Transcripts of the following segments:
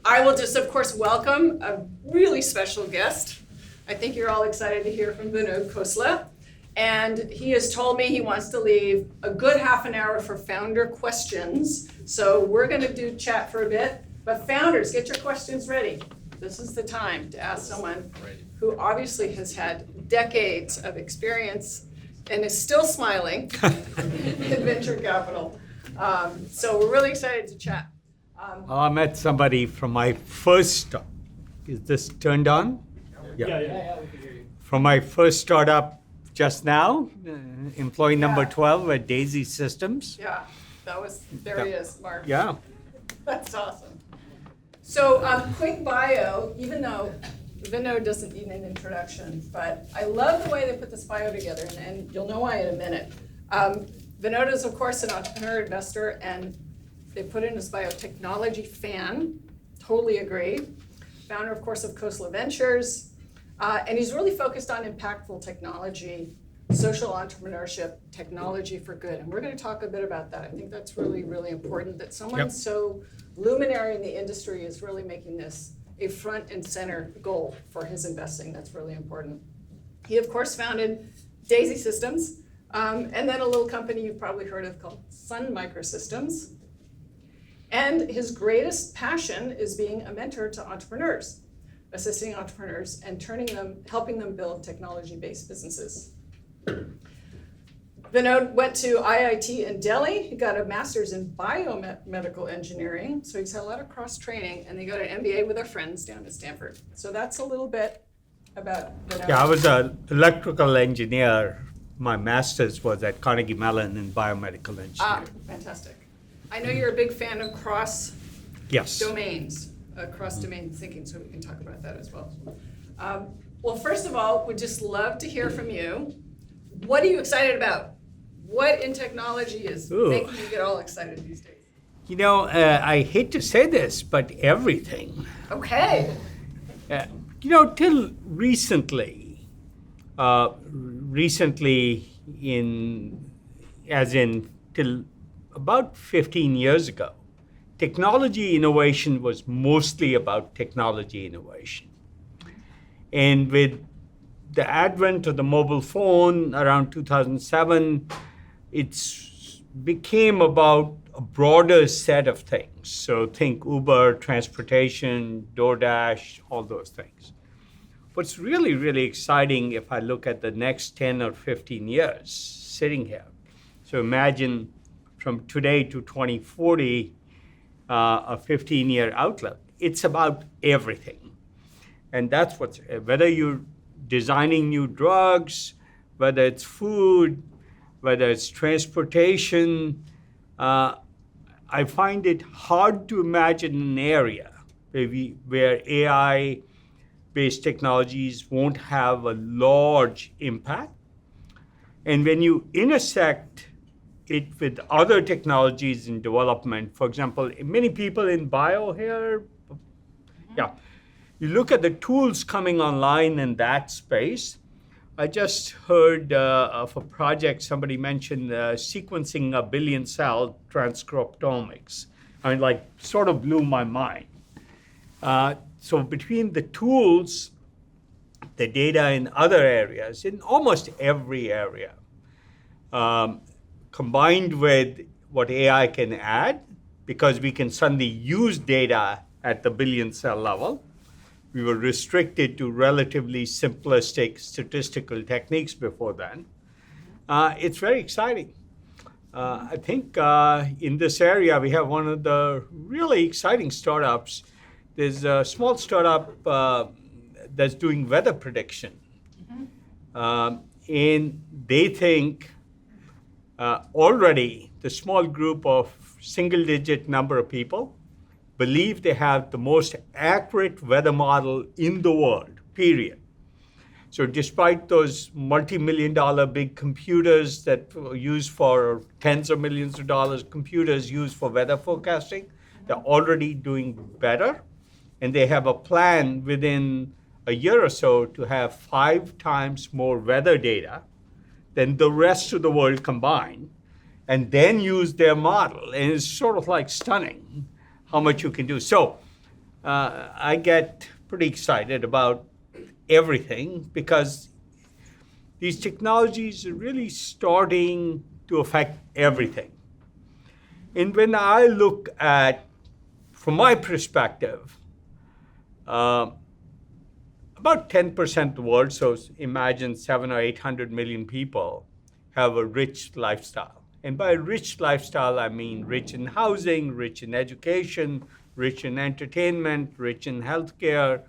I will just, of course, welcome a really special guest. I think you're all excited to hear from Vinod Khosla. And he has told me he wants to leave a good half an hour for founder questions. So we're going to do chat for a bit. But founders, get your questions ready. This is the time to ask someone who obviously has had decades of experience and is still smiling in venture capital. So we're really excited to chat. I met somebody from my first, is this turned on? Yeah, we can hear you. From my first startup just now, employee number 12 at Daisy Systems. Yeah, there he is, Mark. Yeah. That's awesome. So quick bio, even though Vinod doesn't need an introduction, but I love the way they put this bio together, and you'll know why in a minute. Vinod is, of course, an entrepreneur, investor, and they put in his bio, technology fan, totally agree. Founder, of course, of Khosla Ventures, and he's really focused on impactful technology, social entrepreneurship, technology for good, and we're going to talk a bit about that. I think that's really, really important that someone so luminary in the industry is really making this a front and center goal for his investing. That's really important. He, of course, founded Daisy Systems, and then a little company you've probably heard of called Sun Microsystems. And his greatest passion is being a mentor to entrepreneurs, assisting entrepreneurs and helping them build technology-based businesses. Vinod went to IIT in Delhi. He got a master's in biomedical engineering, so he's had a lot of cross-training, and he got an MBA with our friends down at Stanford. So that's a little bit about Vinod. Yeah, I was an electrical engineer. My master's was at Carnegie Mellon in biomedical engineering. Fantastic. I know you're a big fan of cross-domain thinking, so we can talk about that as well. Well, first of all, we'd just love to hear from you. What are you excited about? What in technology is making you get all excited these days? You know, I hate to say this, but everything. Okay. Till recently, till about 15 years ago, technology innovation was mostly about technology innovation. And with the advent of the mobile phone around 2007, it became about a broader set of things. So think Uber, transportation, DoorDash, all those things. What's really, really exciting if I look at the next 10 or 15 years sitting here, so imagine from today to 2040, a 15-year outlook, it's about everything. And that's whether you're designing new drugs, whether it's food, whether it's transportation, I find it hard to imagine an area where AI-based technologies won't have a large impact. And when you intersect it with other technologies in development, for example, many people in bio here, you look at the tools coming online in that space. I just heard of a project, somebody mentioned sequencing a billion cell transcriptomics. I mean, sort of blew my mind. So between the tools, the data in other areas, in almost every area, combined with what AI can add, because we can suddenly use data at the billion cell level. We were restricted to relatively simplistic statistical techniques before then. It's very exciting. I think in this area, we have one of the really exciting startups. There's a small startup that's doing weather prediction. And they think already the small group of single-digit number of people believe they have the most accurate weather model in the world, period. So despite those multi-million-dollar big computers that are used for tens of millions of dollars, computers used for weather forecasting, they're already doing better. And they have a plan within a year or so to have 5 times more weather data than the rest of the world combined, and then use their model. And it's sort of like stunning how much you can do. So I get pretty excited about everything because these technologies are really starting to affect everything. And when I look at, from my perspective, about 10% of the world, so imagine 700 or 800 million people, have a rich lifestyle. And by rich lifestyle, I mean rich in housing, rich in education, rich in entertainment, rich in healthcare.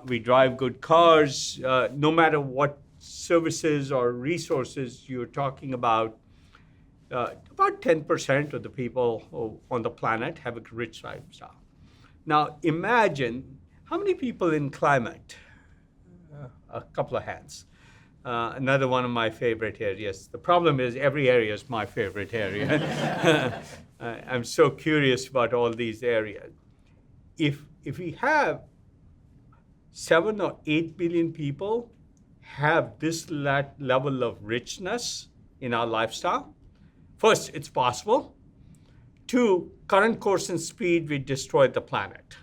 We drive good cars. No matter what services or resources you're talking about 10% of the people on the planet have a rich lifestyle. Now imagine how many people in climate? A couple of hands. Another one of my favorite areas. The problem is every area is my favorite area. I'm so curious about all these areas. If we have 7 or 8 billion people have this level of richness in our lifestyle, first, it's possible. 2, current course and speed, we destroyed the planet.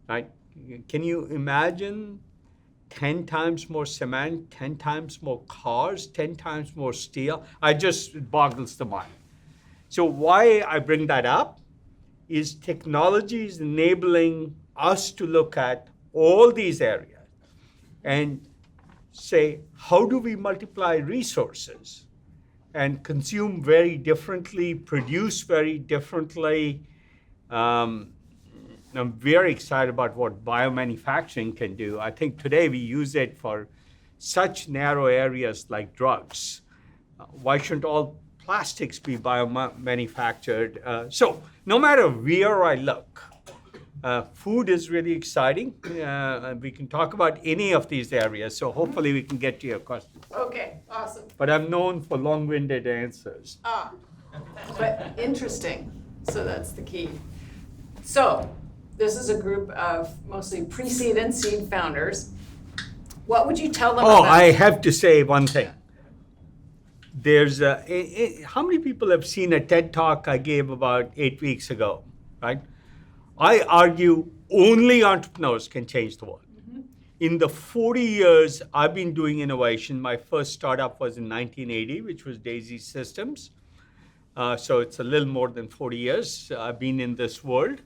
Right? Can you imagine 10 times more cement, 10 times more cars, 10 times more steel? It boggles the mind. So why I bring that up is technology is enabling us to look at all these areas and say, how do we multiply resources and consume very differently, produce very differently? I'm very excited about what biomanufacturing can do. I think today we use it for such narrow areas like drugs. Why shouldn't all plastics be biomanufactured? So no matter where I look, food is really exciting. We can talk about any of these areas, so hopefully we can get to your questions. Okay, awesome. But I'm known for long-winded answers. But interesting. So that's the key. So this is a group of mostly pre-seed and seed founders. What would you tell them about? I have to say one thing. There's how many people have seen a TED Talk I gave about 8 weeks ago, right? I argue only entrepreneurs can change the world. Mm-hmm. In the 40 years I've been doing innovation, my first startup was in 1980, which was Daisy Systems. So it's a little more than 40 years I've been in this world.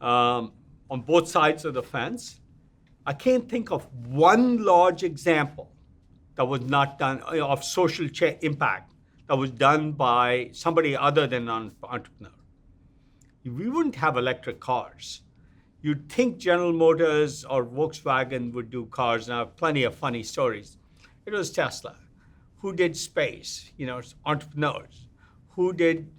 On both sides of the fence. I can't think of one large example that was not done of social impact that was done by somebody other than an entrepreneur. We wouldn't have electric cars. You'd think General Motors or Volkswagen would do cars, and I have plenty of funny stories. It was Tesla. Who did space? Entrepreneurs. Who did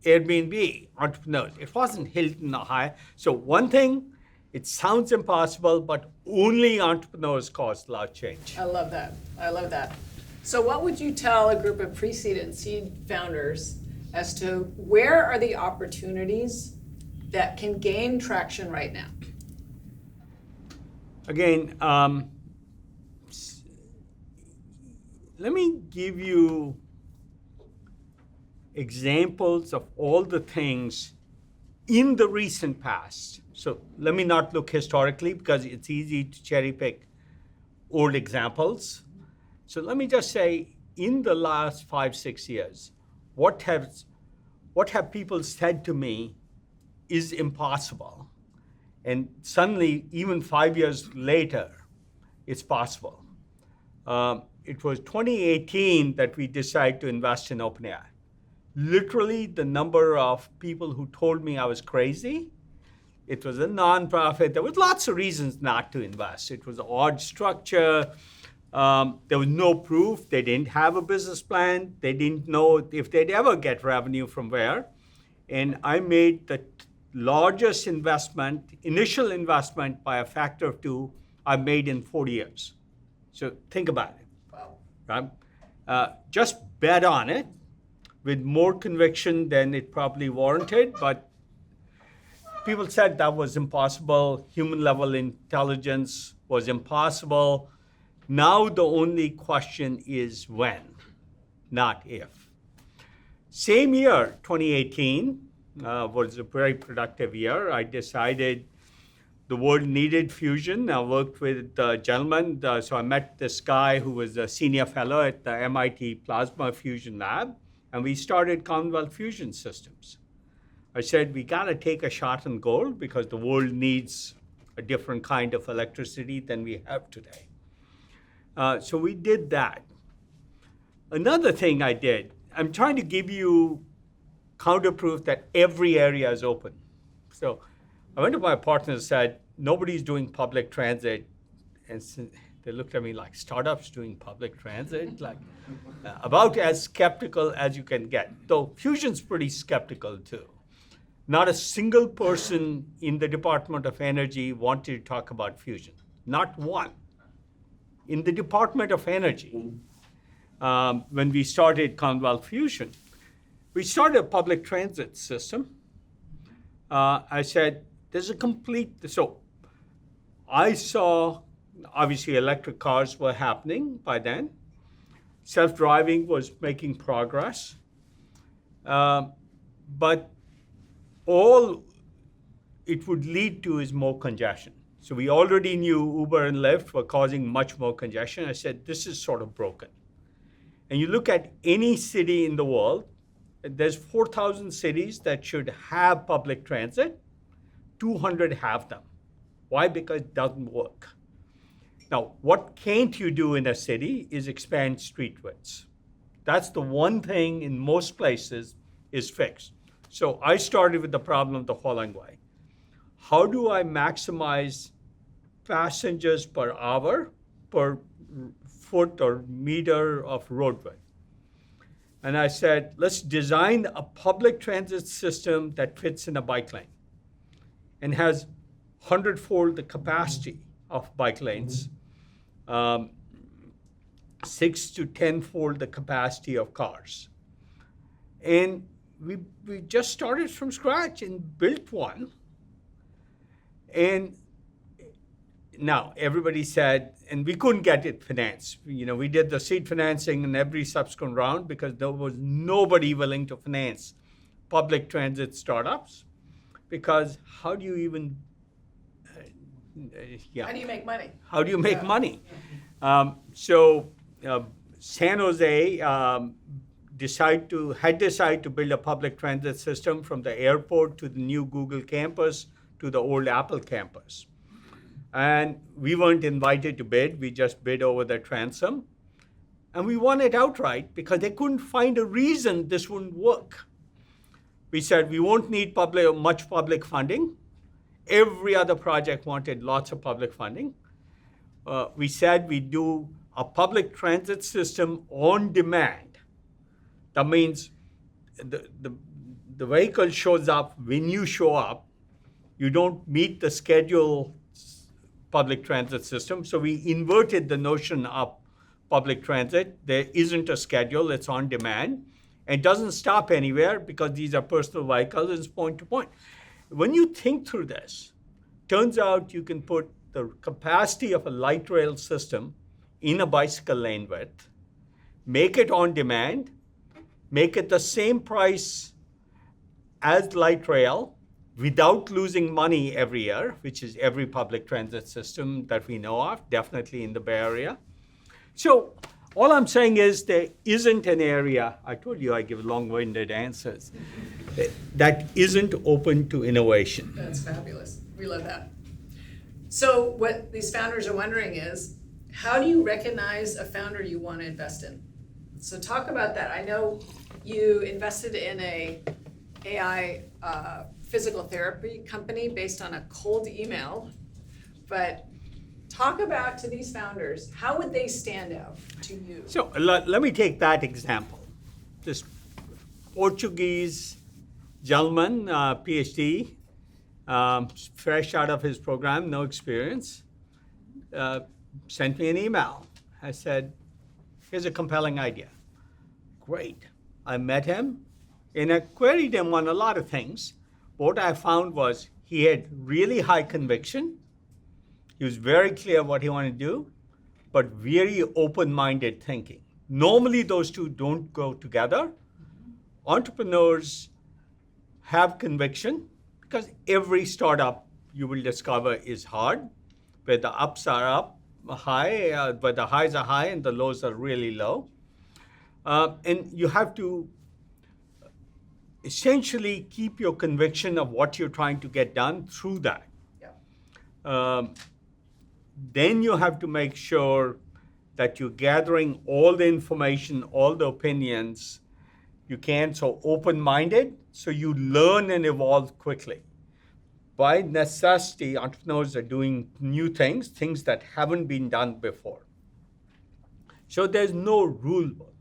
Airbnb? Entrepreneurs. It wasn't Hilton or Hyatt. So one thing, it sounds impossible, but only entrepreneurs cause large change. I love that. I love that. So what would you tell a group of pre-seed and seed founders as to where are the opportunities that can gain traction right now? Again, let me give you examples of all the things in the recent past. So let me not look historically because it's easy to cherry pick old examples. So let me just say, in the last 5-6 years, what have people said to me is impossible, and suddenly, even 5 years later, it's possible. It was 2018 that we decided to invest in OpenAI. Literally, the number of people who told me I was crazy. It was a nonprofit. There was lots of reasons not to invest. It was an odd structure. There was no proof. They didn't have a business plan. They didn't know if they'd ever get revenue from where. And I made the largest initial investment by a factor of 2 I made in 40 years. So think about it. Wow. Right? Just bet on it with more conviction than it probably warranted, but people said that was impossible. Human level intelligence was impossible. Now the only question is when, not if. Same year, 2018, was a very productive year. I decided the world needed fusion. I worked with a gentleman. So I met this guy who was a senior fellow at the MIT Plasma Fusion Lab, and we started Commonwealth Fusion Systems. I said, we got to take a shot on goal because the world needs a different kind of electricity than we have today. So we did that. Another thing I did, I'm trying to give you counterproof that every area is open. So I went to my partner and said, nobody's doing public transit. And they looked at me like, startups doing public transit? Like, about as skeptical as you can get. Though Fusion's pretty skeptical too. Not a single person in the Department of Energy wanted to talk about fusion. Not one. In the Department of Energy, when we started Commonwealth Fusion, we started a public transit system. I said, there's a complete, so I saw, obviously electric cars were happening by then. Self-driving was making progress. But all it would lead to is more congestion. So we already knew Uber and Lyft were causing much more congestion. I said, this is sort of broken. And you look at any city in the world, there's 4,000 cities that should have public transit. 200 have them. Why? Because it doesn't work. Now, what can't you do in a city is expand street widths. That's the one thing in most places is fixed. So I started with the problem of the following way. How do I maximize passengers per hour per foot or meter of road width? And I said, let's design a public transit system that fits in a bike lane and has 100-fold the capacity of bike lanes, 6 to 10-fold the capacity of cars. And we just started from scratch and built one. And now everybody said, and we couldn't get it financed. You know, we did the seed financing in every subsequent round because there was nobody willing to finance public transit startups. Because how do you even, How do you make money? How do you make money? So San Jose decided to build a public transit system from the airport to the new Google campus to the old Apple campus. And we weren't invited to bid. We just bid over the transom. And we won it outright because they couldn't find a reason this wouldn't work. We said we won't need much public funding. Every other project wanted lots of public funding. We said we do a public transit system on demand. That means the vehicle shows up when you show up. You don't meet the schedule public transit system. So we inverted the notion of public transit. There isn't a schedule, it's on demand. And it doesn't stop anywhere because these are personal vehicles, it's point to point. When you think through this, turns out you can put the capacity of a light rail system in a bicycle lane width, make it on demand, make it the same price as light rail without losing money every year, which is every public transit system that we know of, definitely in the Bay Area. So all I'm saying is there isn't an area, I told you I give long-winded answers, that isn't open to innovation. That's fabulous. We love that. So what these founders are wondering is, how do you recognize a founder you want to invest in? So talk about that. I know you invested in a AI physical therapy company based on a cold email, but talk about to these founders, how would they stand out to you? So let me take that example. This Portuguese gentleman, PhD, fresh out of his program, no experience, sent me an email. I said, here's a compelling idea. Great. I met him and I queried him on a lot of things. What I found was he had really high conviction. He was very clear what he wanted to do, but very open-minded thinking. Normally, those two don't go together. Entrepreneurs have conviction because every startup you will discover is hard, where the ups are up high, where the highs are high and the lows are really low. And you have to essentially keep your conviction of what you're trying to get done through that. Yeah. Then you have to make sure that you're gathering all the information, all the opinions you can, so open-minded, so you learn and evolve quickly. By necessity, entrepreneurs are doing new things that haven't been done before. So there's no rule book.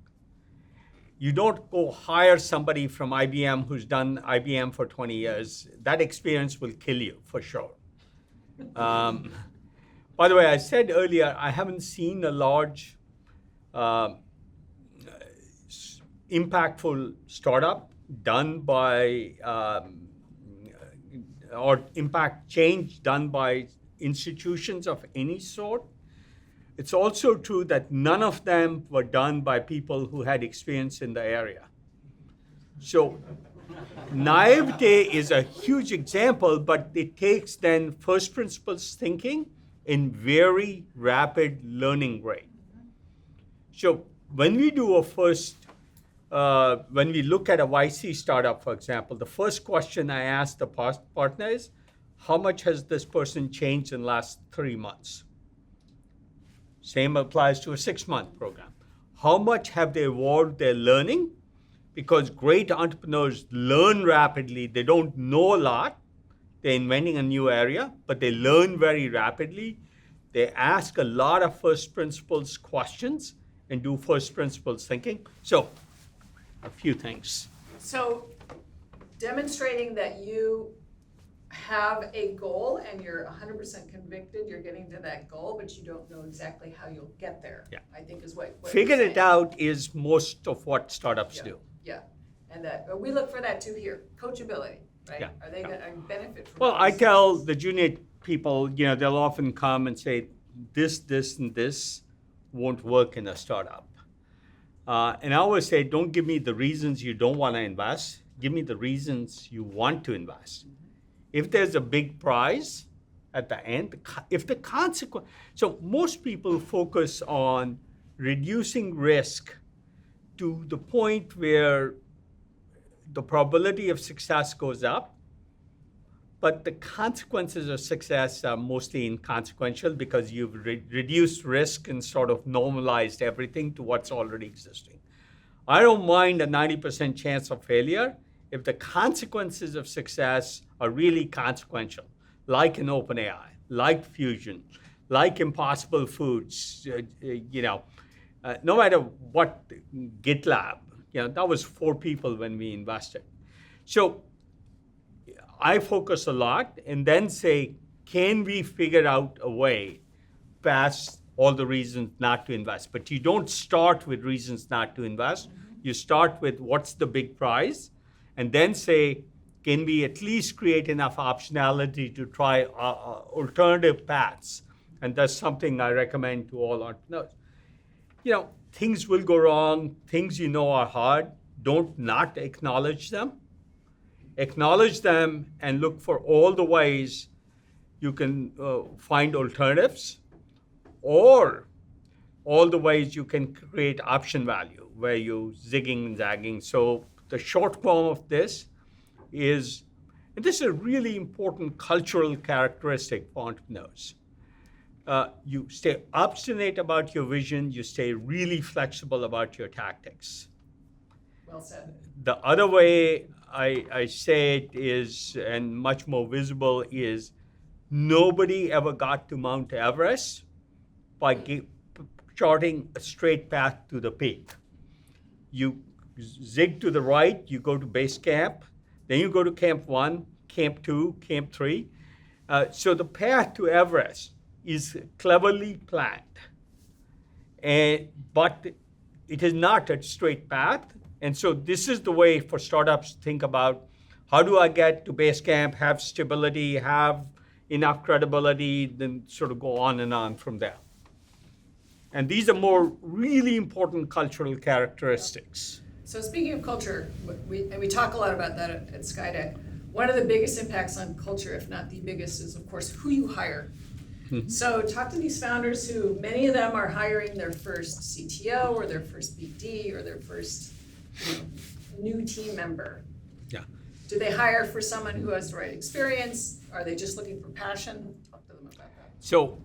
You don't go hire somebody from IBM who's done IBM for 20 years. That experience will kill you, for sure. By the way, I said earlier, I haven't seen a large, impactful startup done by, or impact change done by institutions of any sort. It's also true that none of them were done by people who had experience in the area. So naivete is a huge example, but it takes then first principles thinking in very rapid learning rate. So when we do when we look at a YC startup, for example, the first question I ask the partner is, how much has this person changed in the last 3 months? Same applies to a 6-month program. How much have they evolved their learning? Because great entrepreneurs learn rapidly. They don't know a lot. They're inventing a new area, but they learn very rapidly. They ask a lot of first principles questions and do first principles thinking. So, a few things. So demonstrating that you have a goal and you're 100% convicted you're getting to that goal, but you don't know exactly how you'll get there, Yeah. I think is what Figure you're it saying. out is most of what startups Yeah. do. Yeah, and that we look for that too here, coachability, right? Yeah. Are they going to benefit from Well, I this? tell the junior people, they'll often come and say, this, and this won't work in a startup. And I always say, don't give me the reasons you don't want to invest. Give me the reasons you want to invest. If there's a big prize at the end, if the consequence, so most people focus on reducing risk to the point where the probability of success goes up, but the consequences of success are mostly inconsequential because you've reduced risk and sort of normalized everything to what's already existing. I don't mind a 90% chance of failure if the consequences of success are really consequential, like an OpenAI, like Fusion, like Impossible Foods, no matter what, GitLab, that was 4 people when we invested. So I focus a lot and then say, can we figure out a way past all the reasons not to invest? But you don't start with reasons not to invest. You start with what's the big prize, and then say, can we at least create enough optionality to try alternative paths? And that's something I recommend to all entrepreneurs. Things will go wrong. Things are hard. Don't not acknowledge them. Acknowledge them and look for all the ways you can find alternatives, or all the ways you can create option value where you're zigging and zagging. So the short form of this is, and this is a really important cultural characteristic for entrepreneurs. You stay obstinate about your vision. You stay really flexible about your tactics. Well said. The other way I say it is, and much more visible, is nobody ever got to Mount Everest by charting a straight path to the peak. You zig to the right, you go to base camp, then you go to camp 1, camp 2, camp 3. So the path to Everest is cleverly planned, but it is not a straight path. And so this is the way for startups to think about, how do I get to base camp, have stability, have enough credibility, then sort of go on and on from there. And these are more really important cultural characteristics. So speaking of culture, we talk a lot about that at SkyDeck. one of the biggest impacts on culture, if not the biggest, is of course who you hire. So talk to these founders who, many of them are hiring their first CTO or their first BD or their first new team member. Yeah. Do they hire for someone who has the right experience? Are they just looking for passion? Talk to them about that. So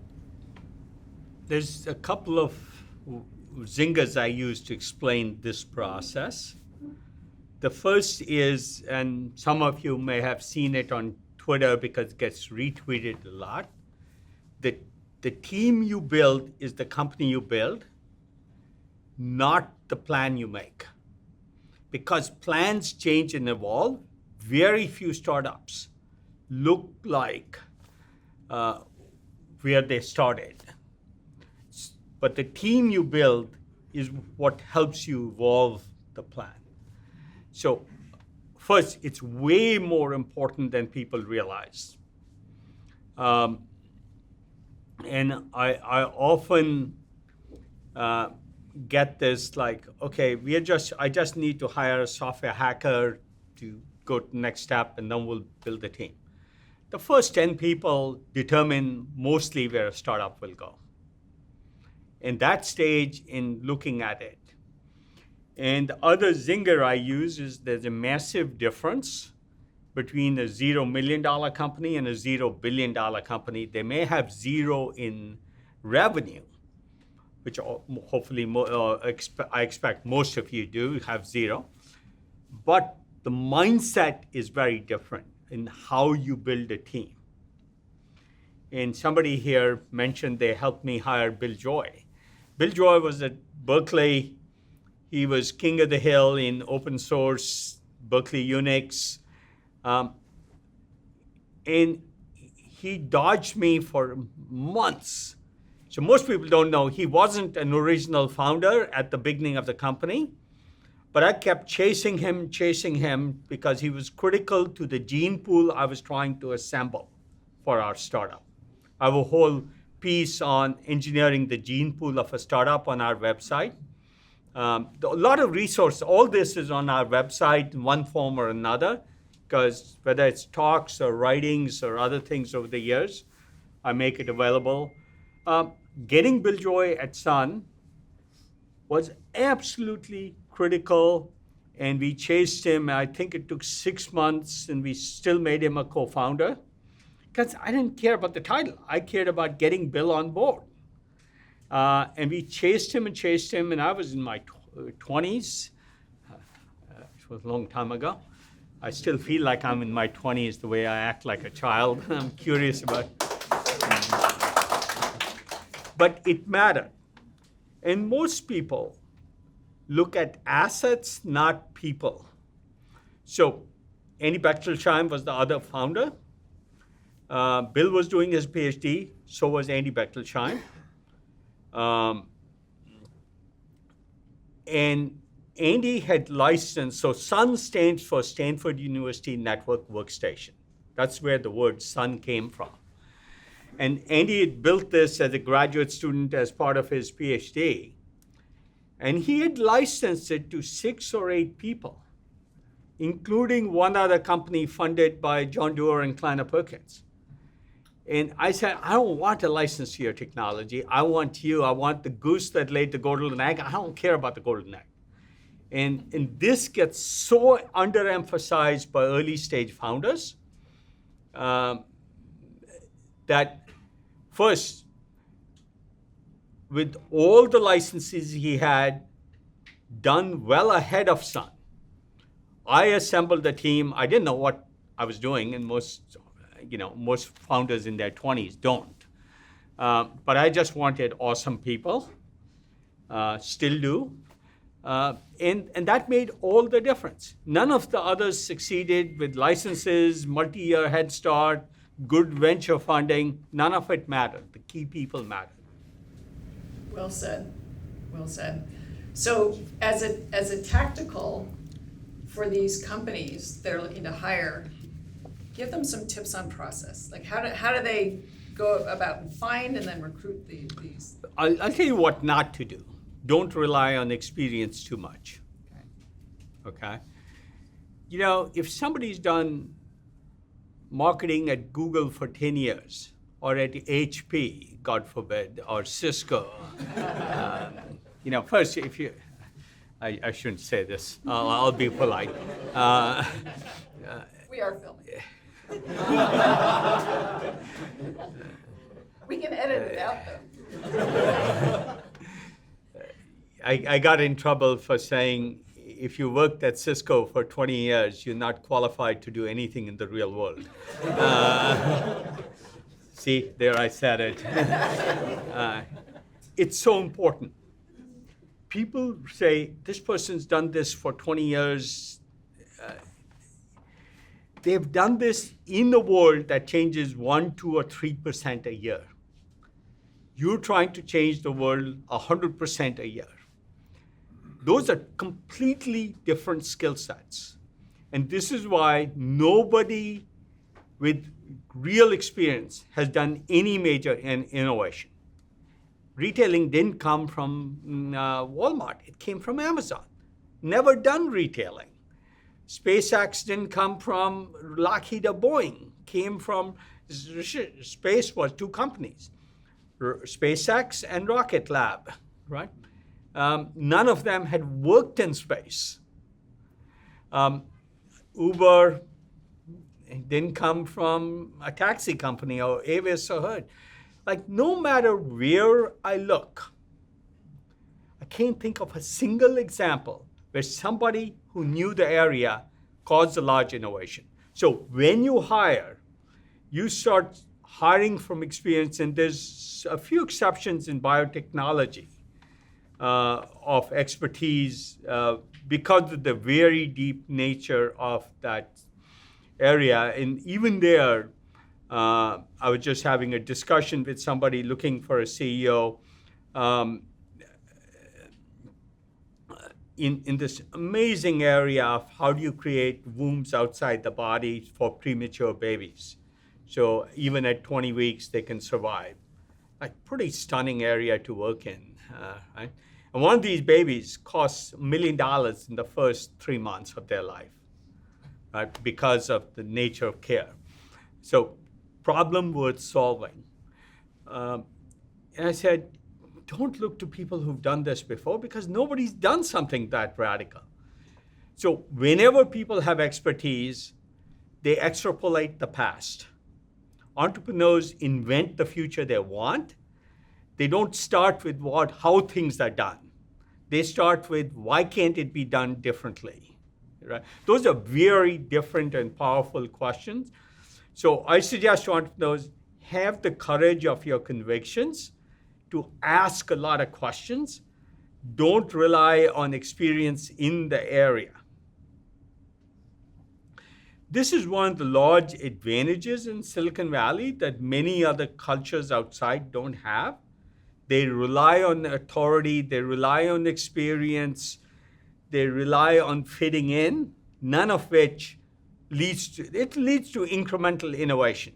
there's a couple of zingers I use to explain this process. The first is, and some of you may have seen it on Twitter because it gets retweeted a lot, the team you build is the company you build, not the plan you make. Because plans change and evolve, very few startups look like where they started. But the team you build is what helps you evolve the plan. So first, it's way more important than people realize. And I often get this like, okay, I just need to hire a software hacker to go to the next step, and then we'll build a team. The first 10 people determine mostly where a startup will go. In that stage in looking at it. And the other zinger I use is there's a massive difference between a $0 million company and a $0 billion company. They may have zero in revenue, which hopefully I expect most of you do have zero. But the mindset is very different in how you build a team. And somebody here mentioned they helped me hire Bill Joy. Bill Joy was at Berkeley. He was king of the hill in open source, Berkeley Unix. And he dodged me for months. So most people don't know he wasn't an original founder at the beginning of the company, but I kept chasing him because he was critical to the gene pool I was trying to assemble for our startup. I have a whole piece on engineering the gene pool of a startup on our website. A lot of resources, all this is on our website in one form or another, because whether it's talks or writings or other things over the years, I make it available. Getting Bill Joy at Sun was absolutely critical, and we chased him. I think it took 6 months, and we still made him a co-founder, because I didn't care about the title. I cared about getting Bill on board. And we chased him, and I was in my 20s. It was a long time ago. I still feel like I'm in my 20s the way I act like a child. I'm curious about it. But it mattered. And most people look at assets, not people. So Andy Bechtolsheim was the other founder. Bill was doing his PhD, so was Andy Bechtolsheim. And Andy had licensed, so Sun stands for Stanford University Network Workstation. That's where the word Sun came from. And Andy had built this as a graduate student as part of his PhD. And he had licensed it to 6 or 8 people, including one other company funded by John Doerr and Kleiner Perkins. And I said, I don't want to license your technology. I want you. I want the goose that laid the golden egg. I don't care about the golden egg. And this gets so underemphasized by early stage founders that first, with all the licenses he had done well ahead of Sun, I assembled a team. I didn't know what I was doing, and most founders in their 20s don't. But I just wanted awesome people, still do. And that made all the difference. None of the others succeeded with licenses, multi-year head start, good venture funding. None of it mattered. The key people mattered. Well said. Well said. So as a tactical for these companies that are looking to hire, give them some tips on process. Like how do they go about and find and then recruit these? I'll tell you what not to do. Don't rely on experience too much. Okay? If somebody's done marketing at Google for 10 years, or at HP, God forbid, or Cisco. First, if you, I shouldn't say this. I'll be polite. We are filming. We can edit it out, though. I got in trouble for saying if you worked at Cisco for 20 years, you're not qualified to do anything in the real world. See, there I said it. It's so important. People say, this person's done this for 20 years. They've done this in a world that changes 1%, 2%, or 3% a year. You're trying to change the world 100% a year. Those are completely different skill sets. And this is why nobody with real experience has done any major innovation. Retailing didn't come from Walmart. It came from Amazon. Never done retailing. SpaceX didn't come from Lockheed or Boeing. Came from, space was two companies, SpaceX and Rocket Lab, right? None of them had worked in space. Uber didn't come from a taxi company or Avis or Hertz. Like, no matter where I look, I can't think of a single example where somebody who knew the area caused a large innovation. So when you hire, you start hiring from experience, and there's a few exceptions in biotechnology of expertise because of the very deep nature of that area. And even there, I was just having a discussion with somebody looking for a CEO in this amazing area of how do you create wombs outside the body for premature babies. So even at 20 weeks, they can survive. Like, pretty stunning area to work in, right? And one of these babies costs $1 million in the first 3 months of their life, right? Because of the nature of care. So, problem worth solving. And I said, don't look to people who've done this before, because nobody's done something that radical. So whenever people have expertise, they extrapolate the past. Entrepreneurs invent the future they want. They don't start with how things are done. They start with, why can't it be done differently? Right? Those are very different and powerful questions. So I suggest to entrepreneurs, have the courage of your convictions to ask a lot of questions. Don't rely on experience in the area. This is one of the large advantages in Silicon Valley that many other cultures outside don't have. They rely on authority, they rely on experience, they rely on fitting in, none of which leads to incremental innovation,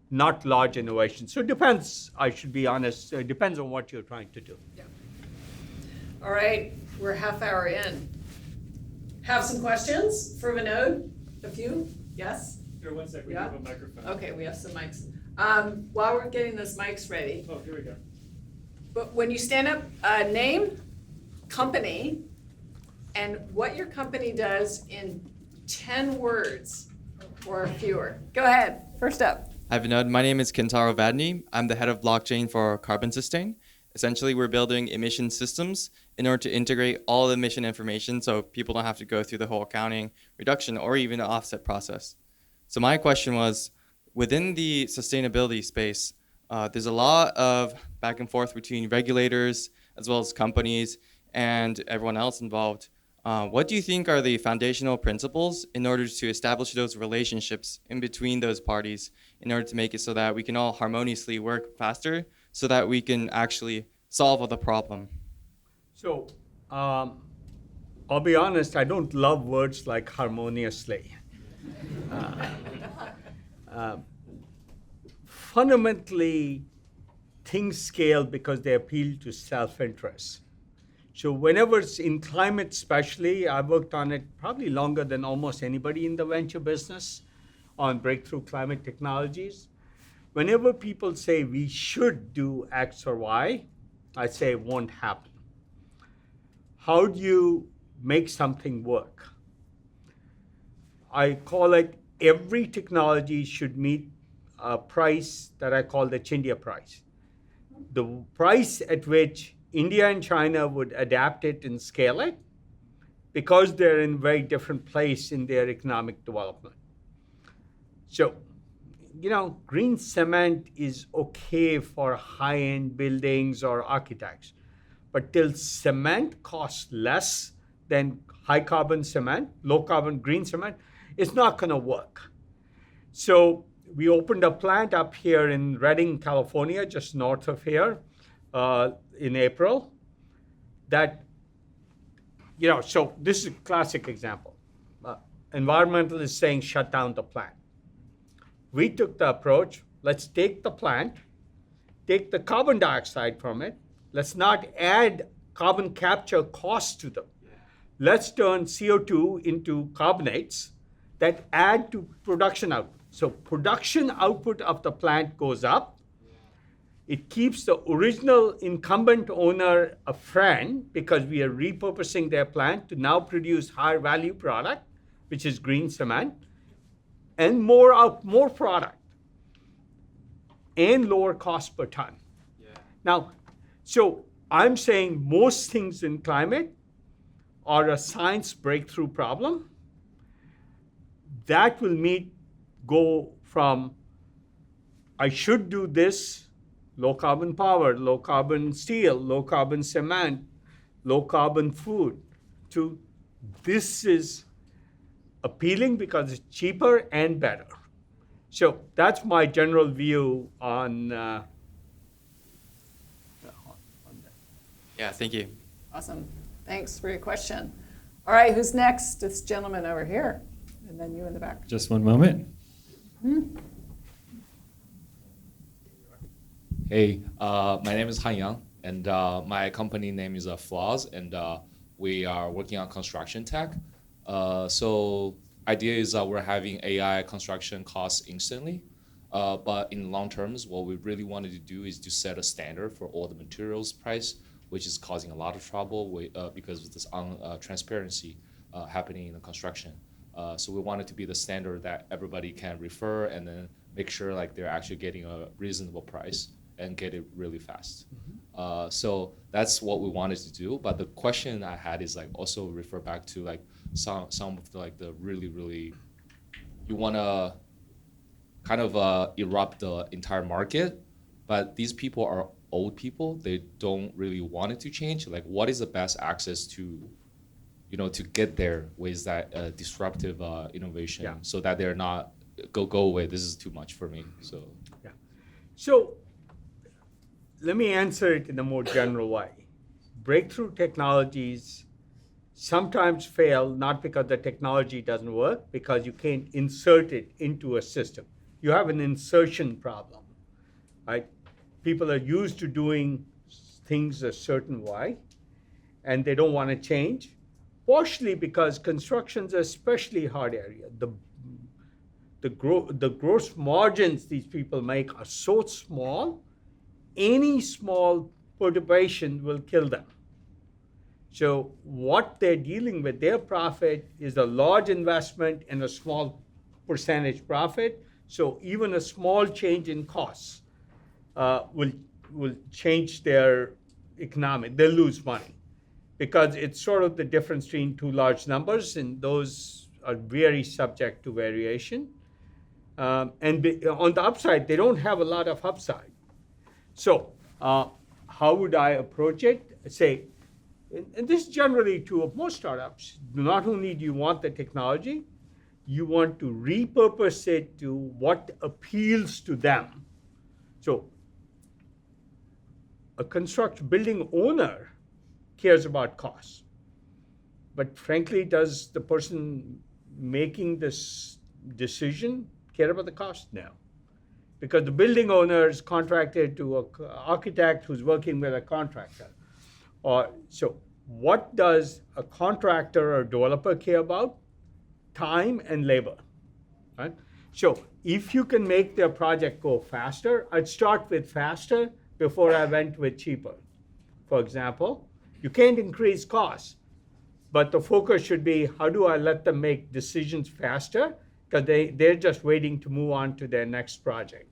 not large innovation. So it depends, I should be honest, it depends on what you're trying to do. Yeah. All right, we're a half hour in. Have some questions for Vinod? A few? Yes? Here, 1 sec, we Yeah? have a microphone. Okay, we have some mics. While we're getting those mics ready, Oh, here we go. but when you stand up, name, company, and what your company does in 10 words or fewer. Go ahead, first up. Hi, Vinod. My name is Kentaro Vadney. I'm the head of blockchain for Carbon Sustain. Essentially, we're building emission systems in order to integrate all the emission information so people don't have to go through the whole accounting, reduction, or even the offset process. So my question was, within the sustainability space, there's a lot of back and forth between regulators as well as companies and everyone else involved. What do you think are the foundational principles in order to establish those relationships in between those parties in order to make it so that we can all harmoniously work faster so that we can actually solve the problem? So I'll be honest, I don't love words like harmoniously. Fundamentally, things scale because they appeal to self-interest. So whenever it's in climate especially, I've worked on it probably longer than almost anybody in the venture business. on breakthrough climate technologies. Whenever people say we should do X or Y, I say it won't happen. How do you make something work? I call it every technology should meet a price that I call the Chindia price. The price at which India and China would adapt it and scale it, because they're in a very different place in their economic development. So, green cement is okay for high-end buildings or architects, but till cement costs less than high-carbon cement, low-carbon green cement, it's not going to work. So we opened a plant up here in Redding, California, just north of here, in April. So this is a classic example. Environmentalists saying shut down the plant. We took the approach, let's take the plant, take the carbon dioxide from it, let's not add carbon capture costs to them. Let's turn CO2 into carbonates that add to production output. So production output of the plant goes up. It keeps the original incumbent owner a friend because we are repurposing their plant to now produce higher value product, which is green cement, and more product and lower cost per ton. Yeah. Now, so I'm saying most things in climate are a science breakthrough problem that will go from I should do this, low carbon power, low carbon steel, low carbon cement, low carbon food, to this is appealing because it's cheaper and better. So that's my general view on that. Yeah, thank you. Awesome. Thanks for your question. All right, who's next? This gentleman over here, and then you in the back. Just one moment. Hey, my name is Han Yang, and my company name is Flaws, and we are working on construction tech. So idea is that we're having AI construction costs instantly, but in long terms, what we really wanted to do is to set a standard for all the materials price, which is causing a lot of trouble because of this transparency happening in the construction. So we want it to be the standard that everybody can refer and then make sure like they're actually getting a reasonable price and get it really fast. Mm-hmm. So that's what we wanted to do. But the question I had is like also refer back to like some of the like the really you want to kind of erupt the entire market, but these people are old people. They don't really want it to change. Like, what is the best access to, to get there with that disruptive innovation, so that they're not go away. This is too much for me. So let me answer it in a more general way. Breakthrough technologies sometimes fail not because the technology doesn't work, because you can't insert it into a system. You have an insertion problem, right? People are used to doing things a certain way, and they don't want to change, partially because construction's an especially hard area. The gross margins these people make are so small, any small perturbation will kill them. So what they're dealing with, their profit is a large investment and a small percentage profit. So even a small change in costs will change their economic. They'll lose money because it's sort of the difference between two large numbers, and those are very subject to variation. And on the upside, they don't have a lot of upside. So how would I approach it? Say, and this is generally true of most startups. Not only do you want the technology, you want to repurpose it to what appeals to them. So a building owner cares about costs. But frankly, does the person making this decision care about the cost? No. Because the building owner is contracted to an architect who's working with a contractor. So what does a contractor or developer care about? Time and labor, right? So if you can make their project go faster, I'd start with faster before I went with cheaper. For example, you can't increase costs, but the focus should be how do I let them make decisions faster, because they're just waiting to move on to their next project.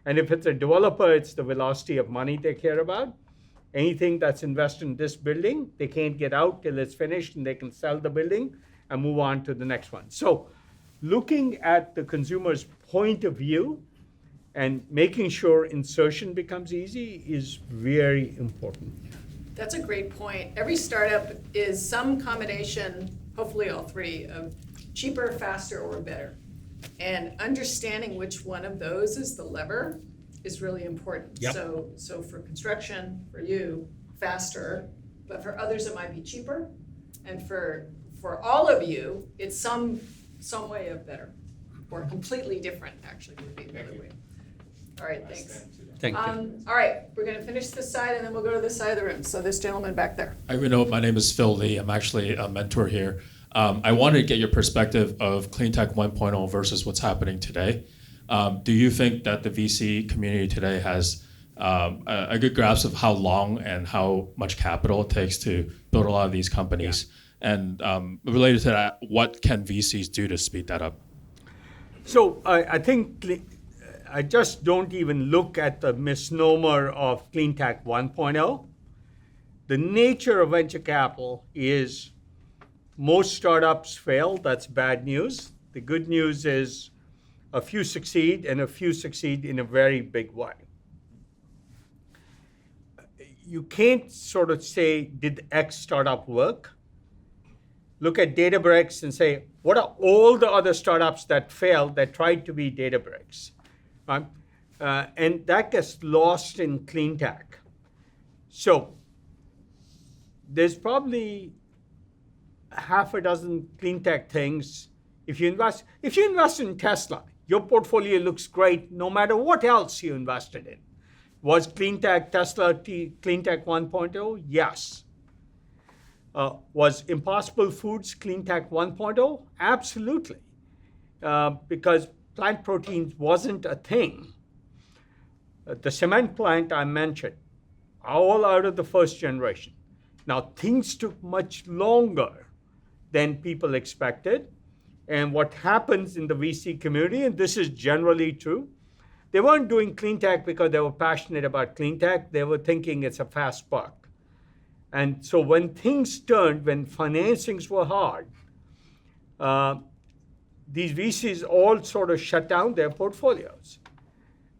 And if it's a developer, it's the velocity of money they care about. Anything that's invested in this building, they can't get out till it's finished and they can sell the building and move on to the next one. So looking at the consumer's point of view and making sure insertion becomes easy is very important. That's a great point. Every startup is some combination, hopefully all three, of cheaper, faster, or better. And understanding which one of those is the lever is really important. Yep. So for construction, for you, faster, but for others it might be cheaper. And for all of you, it's some way of better, or completely different, actually, would be another way. All right, thanks. Thank you. All right, we're gonna finish this side and then we'll go to this side of the room. So this gentleman back there. Hi, Vinod. My name is Phil Lee. I'm actually a mentor here. I wanted to get your perspective of Clean Tech 1.0 versus what's happening today. Do you think that the VC community today has a good grasp of how long and how much capital it takes to build a lot of these companies? Yeah. And related to that, what can VCs do to speed that up? So I think I just don't even look at the misnomer of Clean Tech 1.0. The nature of venture capital is most startups fail. That's bad news. The good news is a few succeed, and a few succeed in a very big way. You can't sort of say, did X startup work? Look at Databricks and say, what are all the other startups that failed that tried to be Databricks? Right? And that gets lost in clean tech. So there's probably half a dozen clean tech things. If you invest in Tesla, your portfolio looks great no matter what else you invested in. Was clean tech Tesla clean tech 1.0? Yes. Was Impossible Foods clean tech 1.0? Absolutely. Because plant proteins wasn't a thing. The cement plant I mentioned, all out of the first generation. Now, things took much longer than people expected. And what happens in the VC community, and this is generally true, they weren't doing clean tech because they were passionate about clean tech. They were thinking it's a fast buck. And so when things turned, when financings were hard, these VCs all sort of shut down their portfolios.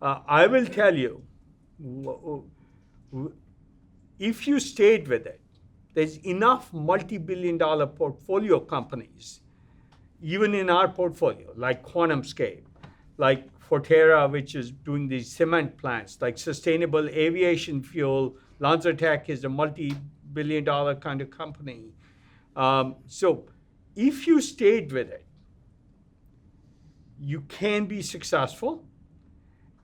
I will tell you, if you stayed with it, there's enough multi-billion-dollar portfolio companies, even in our portfolio, like QuantumScape, like Forterra, which is doing these cement plants, like Sustainable Aviation Fuel. LanzaTech is a multi-billion-dollar kind of company. So if you stayed with it, you can be successful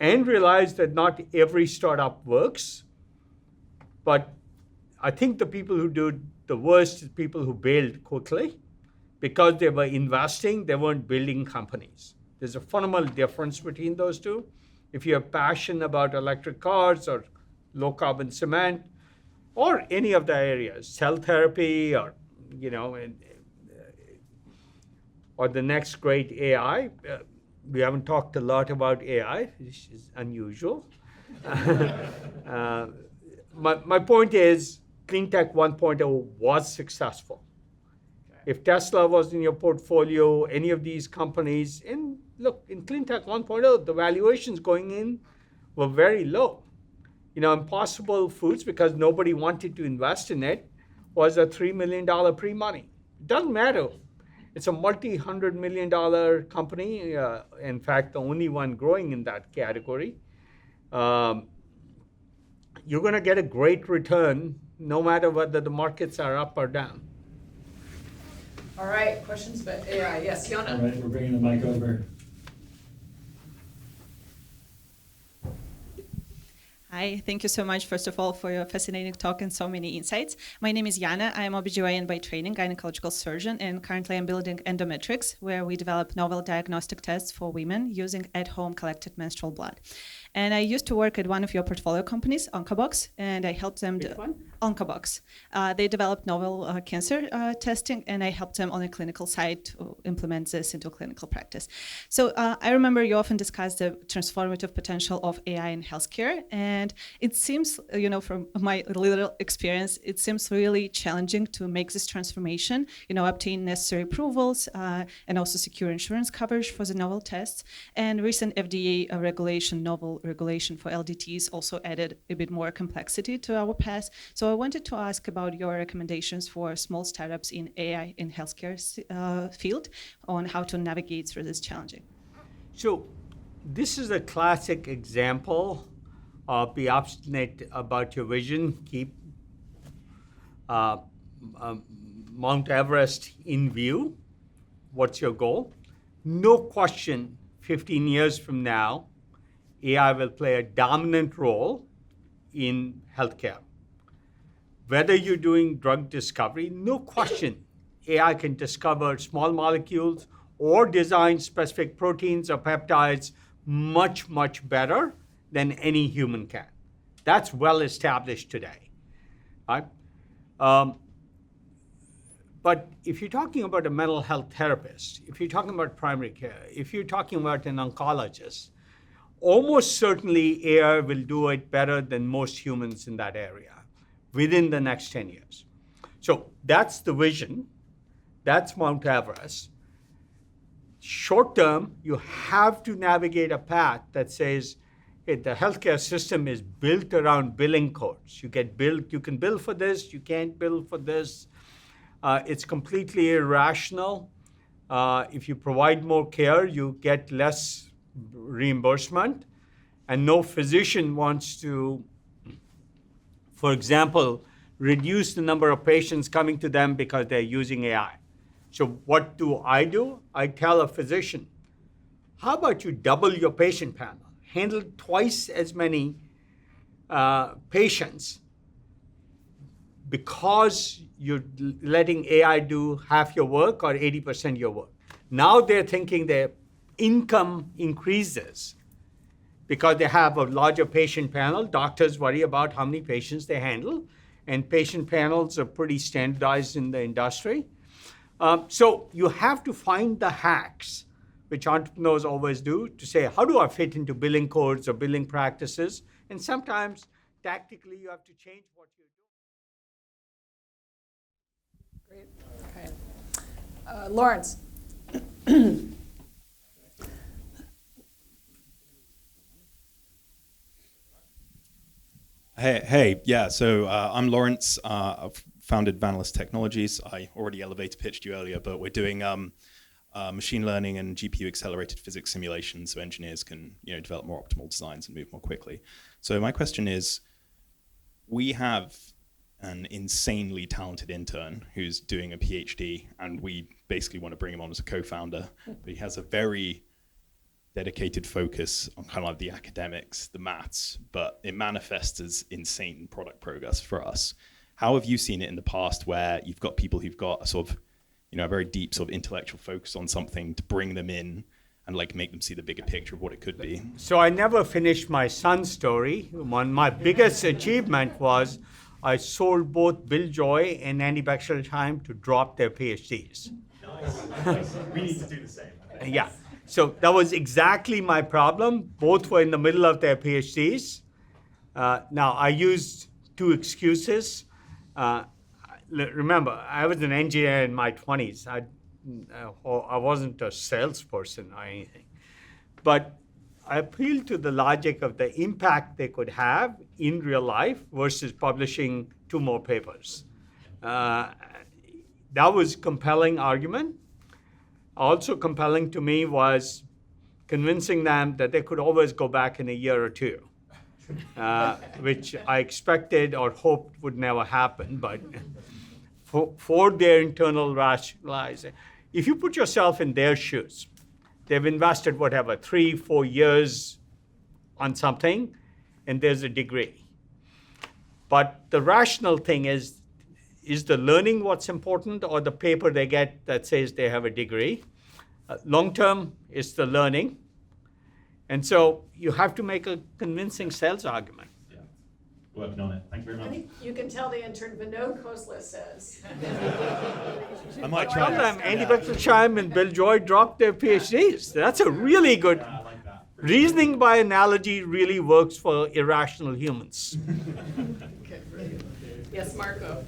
and realize that not every startup works. But I think the people who do the worst are people who bailed quickly because they were investing, they weren't building companies. There's a fundamental difference between those two. If you have passion about electric cars or low carbon cement or any of the areas, cell therapy or, or the next great AI, we haven't talked a lot about AI, which is unusual. My point is, Clean Tech 1.0 was successful. If Tesla was in your portfolio, any of these companies, and look, in Clean Tech 1.0, the valuations going in were very low. Impossible Foods, because nobody wanted to invest in it, was a $3 million pre-money. It doesn't matter. It's a multi-$100 million company. In fact, the only one growing in that category. You're going to get a great return no matter whether the markets are up or down. All right, questions about AI? Yes, Yona. All right, we're bringing the mic over. Hi, thank you so much, first of all, for your fascinating talk and so many insights. My name is Yana. I am OBGYN by training, gynecological surgeon, and currently I'm building Endometrics, where we develop novel diagnostic tests for women using at-home collected menstrual blood. And I used to work at one of your portfolio companies, Oncobox, and I helped them. Which one? Oncobox. They developed novel cancer testing, and I helped them on a clinical side to implement this into clinical practice. So I remember you often discuss the transformative potential of AI in healthcare, and it seems, from my little experience, it seems really challenging to make this transformation, obtain necessary approvals and also secure insurance coverage for the novel tests. And recent FDA novel regulation for LDTs also added a bit more complexity to our path. So I wanted to ask about your recommendations for small startups in AI in healthcare field on how to navigate through this challenging. So this is a classic example of be obstinate about your vision, keep Mount Everest in view. What's your goal? No question, 15 years from now, AI will play a dominant role in healthcare. Whether you're doing drug discovery, no question, AI can discover small molecules or design specific proteins or peptides much, much better than any human can. That's well established today, right? But if you're talking about a mental health therapist, if you're talking about primary care, if you're talking about an oncologist, almost certainly AI will do it better than most humans in that area within the next 10 years. So that's the vision. That's Mount Everest. Short term, you have to navigate a path that says, hey, the healthcare system is built around billing codes. You can bill for this, you can't bill for this. It's completely irrational. If you provide more care, you get less reimbursement. And no physician wants to, for example, reduce the number of patients coming to them because they're using AI. So what do? I tell a physician, how about you double your patient panel? Handle twice as many patients because you're letting AI do half your work or 80% of your work. Now they're thinking their income increases because they have a larger patient panel. Doctors worry about how many patients they handle, and patient panels are pretty standardized in the industry. So you have to find the hacks, which entrepreneurs always do, to say, how do I fit into billing codes or billing practices? And sometimes, tactically, you have to change what you're doing. Great. Okay. Lawrence. Hey, yeah, so I'm Lawrence. I've founded Vanillus Technologies. I already elevator pitched you earlier, but we're doing machine learning and GPU accelerated physics simulations so engineers can develop more optimal designs and move more quickly. So my question is, we have an insanely talented intern who's doing a PhD, and we basically want to bring him on as a co-founder, but he has a very dedicated focus on kind of like the academics, the maths, but it manifests as insane product progress for us. How have you seen it in the past where you've got people who've got a sort of, a very deep sort of intellectual focus on something to bring them in and like make them see the bigger picture of what it could be? So I never finished my son's story. My biggest achievement was I sold both Bill Joy and Andy Bechtolsheim to drop their PhDs. Nice. We need to do the same. Yeah. So that was exactly my problem. Both were in the middle of their PhDs. Now, I used two excuses. Remember, I was an engineer in my 20s. I wasn't a salesperson or anything. But I appealed to the logic of the impact they could have in real life versus publishing 2 more papers. That was a compelling argument. Also compelling to me was convincing them that they could always go back in a year or 2, which I expected or hoped would never happen. But for their internal rationalizing, if you put yourself in their shoes, they've invested whatever 3-4 years on something, and there's a degree. But the rational thing is the learning what's important, or the paper they get that says they have a degree? Long term is the learning. And so you have to make a convincing sales argument. Yeah. Working on it. Thank you very I much. think you can tell the intern Vinod Khosla says. I might try Sometime that. Andy Bechtolsheim and Bill Joy dropped their PhDs. That's a really good. I like that. Reasoning by analogy really works for irrational humans. Okay, very good. Yes, Marco.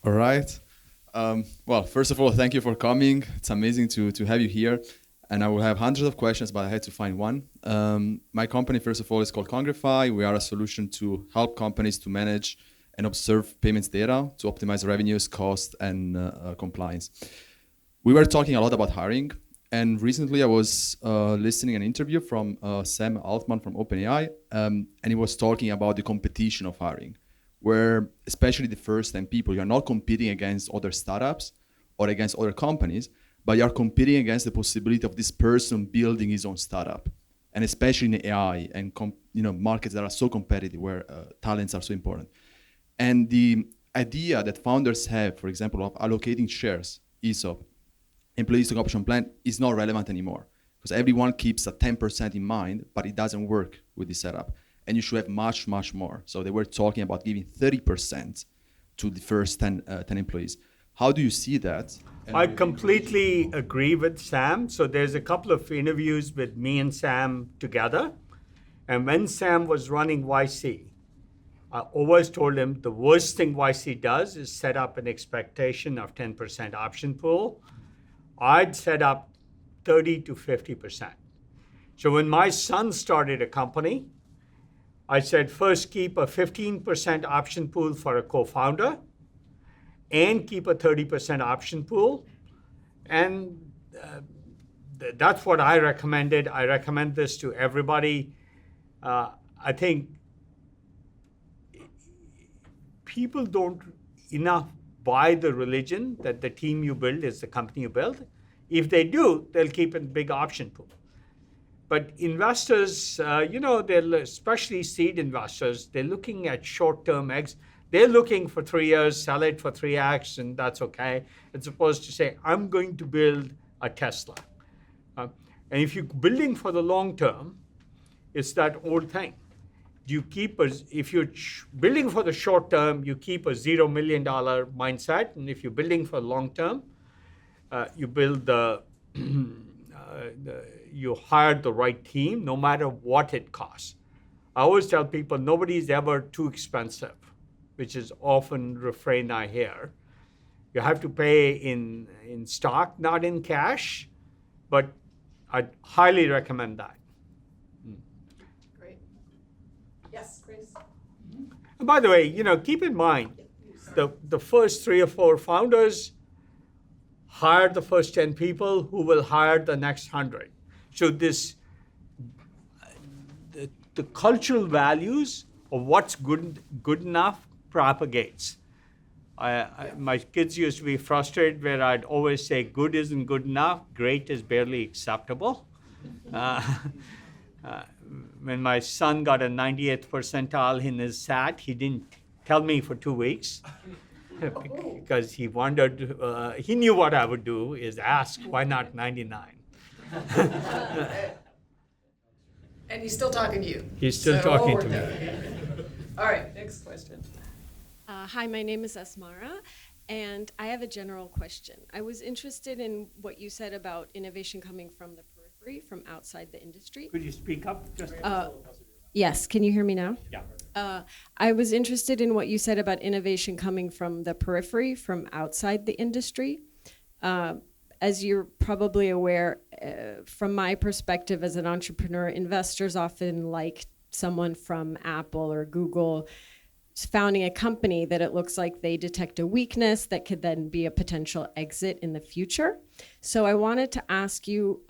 All right. Well, first of all, thank you for coming. It's amazing to have you here. And I will have hundreds of questions, but I had to find one. My company, first of all, is called Congrify. We are a solution to help companies to manage and observe payments data to optimize revenues, cost, and compliance. We were talking a lot about hiring. And recently I was listening to an interview from Sam Altman from OpenAI, and he was talking about the competition of hiring, where especially the first-time people, you're not competing against other startups or against other companies, but you're competing against the possibility of this person building his own startup. And especially in AI and markets that are so competitive, where talents are so important. And the idea that founders have, for example, of allocating shares, ESOP, employee stock option plan, is not relevant anymore, because everyone keeps a 10% in mind, but it doesn't work with this setup. And you should have much, much more. So they were talking about giving 30% to the first 10 employees. How do you see that? I completely agree with Sam. So there's a couple of interviews with me and Sam together. And when Sam was running YC, I always told him the worst thing YC does is set up an expectation of 10% option pool. I'd set up 30 to 50%. So when my son started a company, I said, first keep a 15% option pool for a co-founder and keep a 30% option pool. And that's what I recommended. I recommend this to everybody. I think people don't enough buy the religion that the team you build is the company you build. If they do, they'll keep a big option pool. But investors, they're especially seed investors, they're looking at short-term exits. They're looking for 3 years, sell it for 3x, and that's okay. As opposed to say, I'm going to build a Tesla. And if you're building for the long term, it's that old thing. If you're building for the short term, you keep a $0 million mindset. And if you're building for long term, you build you hire the right team, no matter what it costs. I always tell people nobody's ever too expensive, which is often refrain I hear. You have to pay in stock, not in cash, but I'd highly recommend that. Great. Yes, Chris. And by the way, keep in mind, the first 3 or 4 founders hire the first 10 people who will hire the next 100. So the cultural values of what's good enough propagates. My kids used to be frustrated where I'd always say good isn't good enough, great is barely acceptable. When my son got a 98th percentile in his SAT, he didn't tell me for 2 weeks because he wondered, he knew what I would do is ask, why not 99? And he's still talking to you. He's still So talking we're to me. done. All right, next question. Hi, my name is Asmara, and I have a general question. I was interested in what you said about innovation coming from the periphery, from outside the industry. Could you speak up? Just Yes, can you hear me now? yeah. I was interested in what you said about innovation coming from the periphery, from outside the industry. As you're probably aware, from my perspective as an entrepreneur, investors often like someone from Apple or Google founding a company that it looks like they detect a weakness that could then be a potential exit in the future. So I wanted to ask you,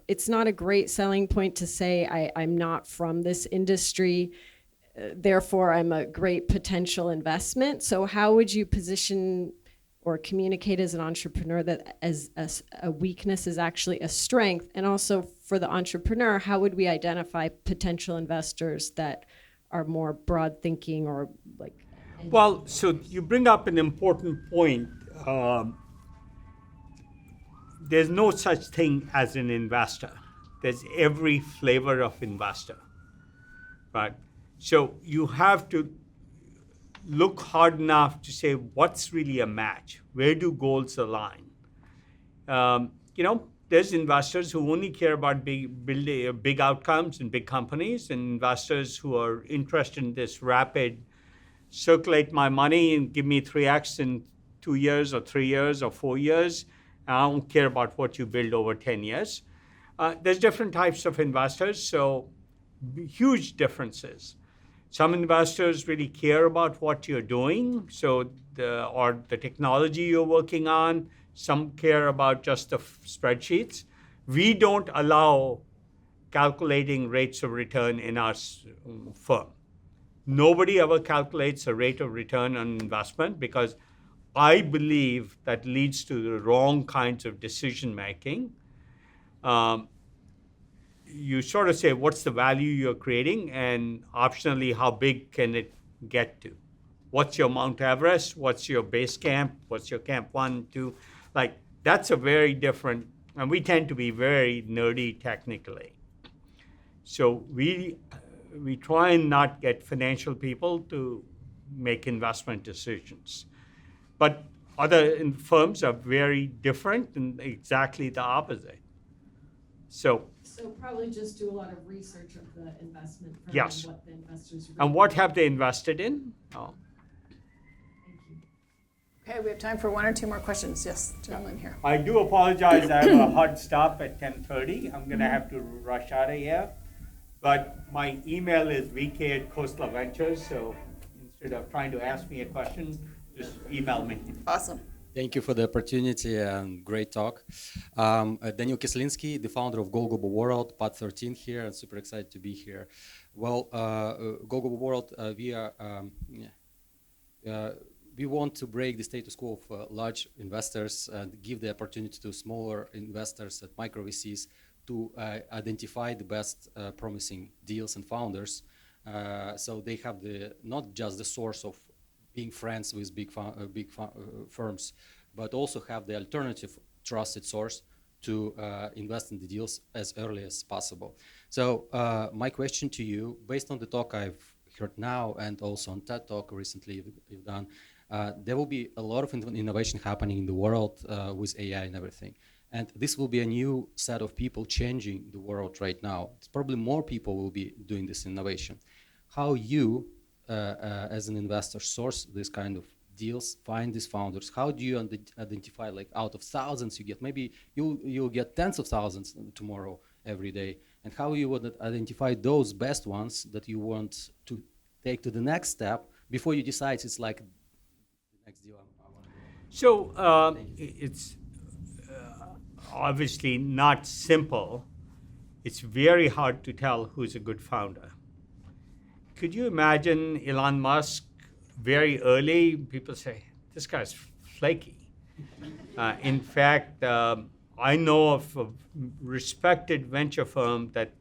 it's not a great selling point to say I'm not from this industry, therefore I'm a great potential investment. So how would you position or communicate as an entrepreneur that as a weakness is actually a strength? And also for the entrepreneur, how would we identify potential investors that are more broad thinking or like? Well, so you bring up an important point. There's no such thing as an investor. There's every flavor of investor, right? So you have to look hard enough to say what's really a match. Where do goals align? There's investors who only care about big outcomes in big companies, and investors who are interested in this rapid circulate my money and give me 3x in 2 years or 3 years or 4 years. I don't care about what you build over 10 years. There's different types of investors, so huge differences. Some investors really care about what you're doing, or the technology you're working on. Some care about just the spreadsheets. We don't allow calculating rates of return in our firm. Nobody ever calculates a rate of return on investment because I believe that leads to the wrong kinds of decision making. You sort of say, what's the value you're creating, and optionally, how big can it get to? What's your Mount Everest? What's your base camp? What's your camp 1, 2? Like, that's a very different, and we tend to be very nerdy technically. So we try and not get financial people to make investment decisions. But other firms are very different and exactly the opposite. So probably just do a lot of research of the investment firm. Yes. And what the investors And what have they invested in? Oh. Thank you. Okay, we have time for 1 or 2 more questions. Yes, gentleman here. I do apologize. I have a hard stop at 10:30. I'm going to have to rush out of here. But my email is vk@Khosla Ventures. So instead of trying to ask me a question, just email me. Awesome. Thank you for the opportunity and great talk. Daniel Kislinski, the founder of GoGoBo World, Part 13 here, and super excited to be here. Well, GoGoBo World, we want to break the status quo of large investors and give the opportunity to smaller investors at micro VCs to identify the best promising deals and founders. So they have not just the source of being friends with big firms, but also have the alternative trusted source to invest in the deals as early as possible. So my question to you, based on the talk I've heard now and also on TED Talk recently you've done, there will be a lot of innovation happening in the world with AI and everything. And this will be a new set of people changing the world right now. It's probably more people will be doing this innovation. How you, as an investor, source this kind of deals, find these founders? How do you identify, like out of thousands you get, maybe you'll get tens of thousands tomorrow every day, and how you would identify those best ones that you want to take to the next step before you decide it's like the next deal I want to do? So it's obviously not simple. It's very hard to tell who's a good founder. Could you imagine Elon Musk very early? People say, this guy's flaky. In fact, I know of a respected venture firm that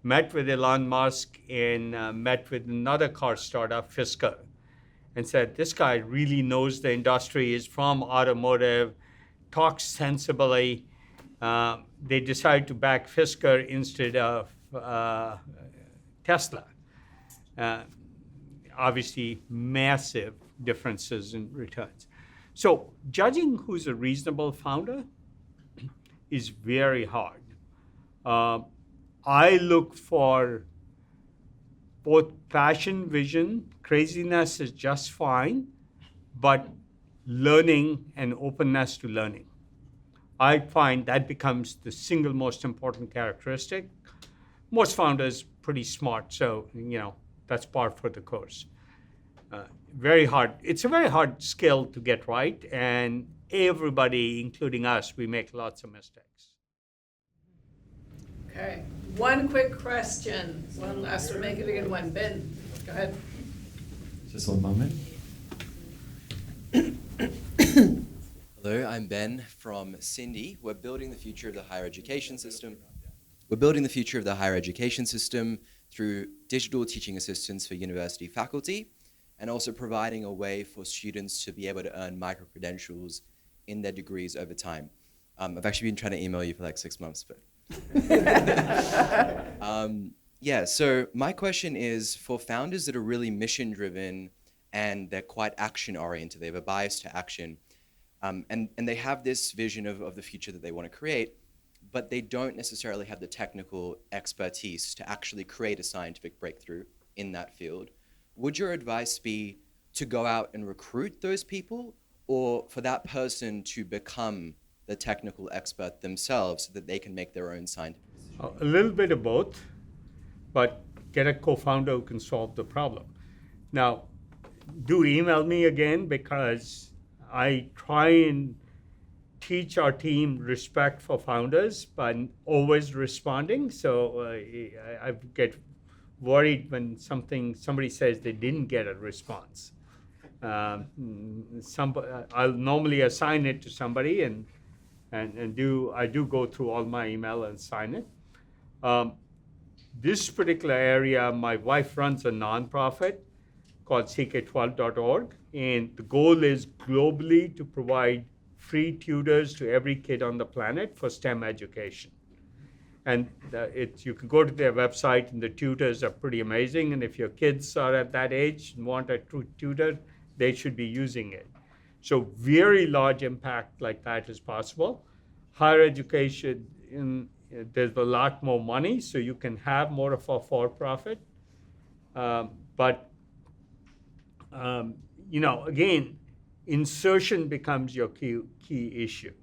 met with Elon Musk and met with another car startup, Fisker, and said, this guy really knows the industry, is from automotive, talks sensibly. They decided to back Fisker instead of Tesla. Obviously, massive differences in returns. So judging who's a reasonable founder is very hard. I look for both passion, vision. Craziness is just fine, but learning and openness to learning. I find that becomes the single most important characteristic. Most founders pretty smart, so that's par for the course. Very hard. It's a very hard skill to get right, and everybody, including us, we make lots of mistakes. Okay, one quick question. One last one, make it a good one. Ben, go ahead. Just one moment. Hello, I'm Ben from Cindy. We're building the future of the higher education system. We're building the future of the higher education system through digital teaching assistants for university faculty, and also providing a way for students to be able to earn micro-credentials in their degrees over time. I've actually been trying to email you for like 6 months, but... Yeah, so my question is for founders that are really mission-driven and they're quite action-oriented, they have a bias to action, and they have this vision of the future that they want to create, but they don't necessarily have the technical expertise to actually create a scientific breakthrough in that field. Would your advice be to go out and recruit those people, or for that person to become the technical expert themselves so that they can make their own scientific decisions? A little bit of both, but get a co-founder who can solve the problem. Now, do email me again, because I try and teach our team respect for founders by always responding. So I get worried when somebody says they didn't get a response. I'll normally assign it to somebody, and I do go through all my email and sign it. This particular area, my wife runs a nonprofit called ck12.org, and the goal is globally to provide free tutors to every kid on the planet for STEM education. And you can go to their website, and the tutors are pretty amazing, and if your kids are at that age and want a tutor, they should be using it. So very large impact like that is possible. Higher education, there's a lot more money, so you can have more of a for-profit. Again, insertion becomes your key issue.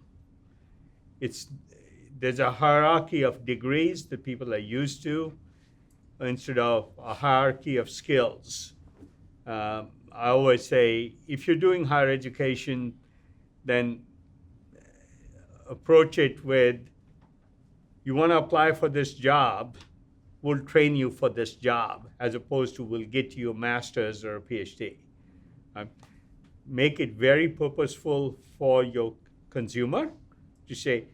There's a hierarchy of degrees that people are used to instead of a hierarchy of skills. I always say, if you're doing higher education, then approach it with, you want to apply for this job, we'll train you for this job, as opposed to we'll get you a master's or a PhD. Make it very purposeful for your consumer to say,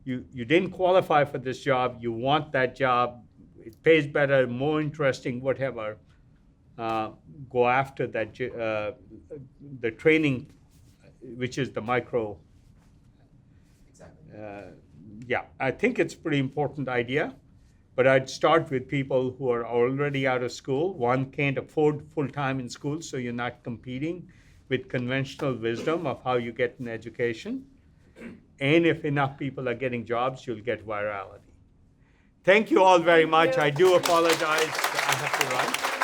you didn't qualify for this job, you want that job, it pays better, more interesting, whatever. Go after that, the training, which is the micro. Exactly. Yeah, I think it's a pretty important idea, but I'd start with people who are already out of school. One can't afford full-time in school, so you're not competing with conventional wisdom of how you get an education. And if enough people are getting jobs, you'll get virality. Thank you all very much. I do apologize, I have to run.